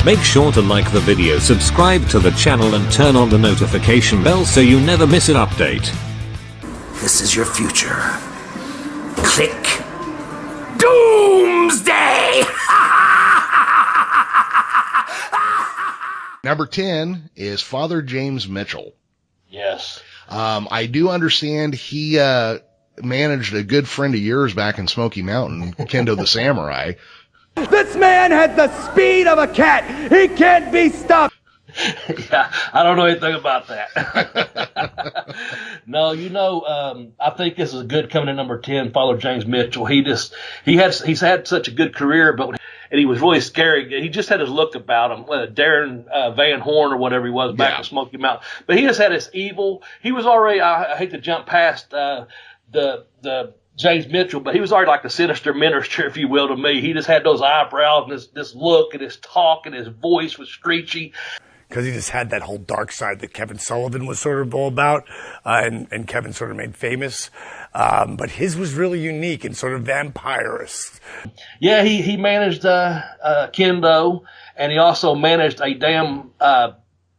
Make sure to like the video, subscribe to the channel and turn on the notification bell so you never miss an update. This is your future. Click. Doomsday! Number 10 is Father James Mitchell. Yes. I do understand he managed a good friend of yours back in Smoky Mountain, Kendo the Samurai. This man has the speed of a cat. He can't be stopped. Yeah, I don't know anything about that. No, I think this is good coming in number 10, Father James Mitchell. He's had such a good career, and he was really scary. He just had his look about him, Darren Van Horn or whatever he was back in Smoky Mountain. But he just had his evil. He was already, I hate to jump past the James Mitchell, but he was already like the sinister minister, if you will, to me. He just had those eyebrows and this look and his talk and his voice was screechy. Because he just had that whole dark side that Kevin Sullivan was sort of all about, and Kevin sort of made famous. But his was really unique and sort of vampirist. Yeah, he managed Kendo, and he also managed a damn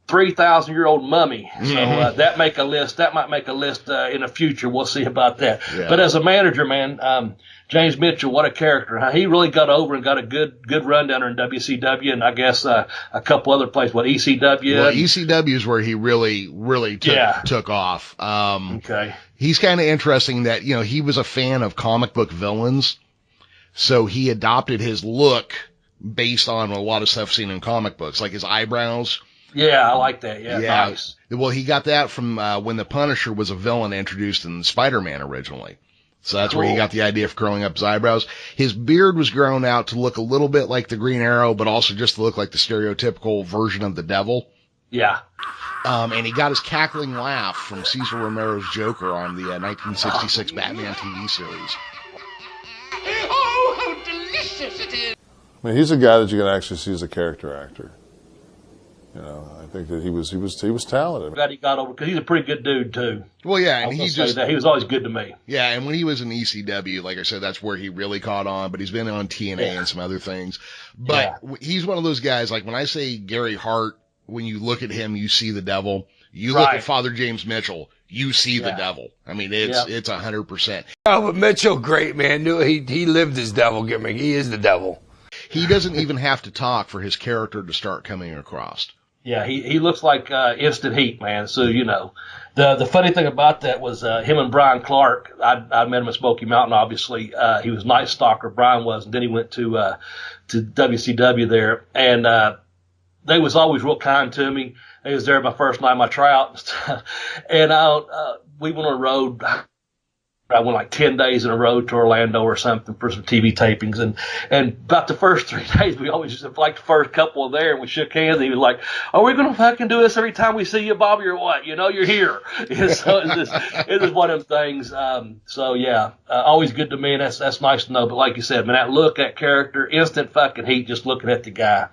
3,000-year-old mummy. So that might make a list in the future. We'll see about that. Yeah. But as a manager, man, James Mitchell, what a character. He really got over and got a good run down there in WCW, and I guess a couple other places. What, ECW? Well, ECW is where he really took off. Okay. He's kind of interesting that, he was a fan of comic book villains, so he adopted his look based on a lot of stuff seen in comic books, like his eyebrows. Yeah, I like that. Yeah, nice. Well, he got that from when the Punisher was a villain introduced in Spider-Man originally. So that's where he got the idea of curling up his eyebrows. His beard was grown out to look a little bit like the Green Arrow, but also just to look like the stereotypical version of the devil. Yeah. And he got his cackling laugh from Cesar Romero's Joker on the 1966 Batman TV series. Oh, how delicious it is! I mean, he's a guy that you can actually see as a character actor. I think that he was talented. I'm glad he got over because he's a pretty good dude too. Well, yeah, and he was always good to me. Yeah, and when he was in ECW, like I said, that's where he really caught on. But he's been on TNA and some other things. But he's one of those guys. Like when I say Gary Hart, when you look at him, you see the devil. You look at Father James Mitchell, you see the devil. I mean, it's 100%. Oh, but Mitchell, great man. He lived his devil gimmick. He is the devil. He doesn't even have to talk for his character to start coming across. Yeah, he looks like instant heat, man. So, the funny thing about that was him and Brian Clark. I met him at Smoky Mountain, obviously. He was Night Stalker, Brian was, and then he went to WCW there. And they was always real kind to me. They was there my first night of my tryout and stuff. And we went on the road. I went like 10 days in a row to Orlando or something for some TV tapings. And about the first 3 days, we always just like the first couple of there, and we shook hands. And he was like, "Are we going to fucking do this every time we see you, Bobby, or what? You're here." So it was one of them things. Always good to me. And that's nice to know. But like you said, man, that look, that character, instant fucking heat just looking at the guy.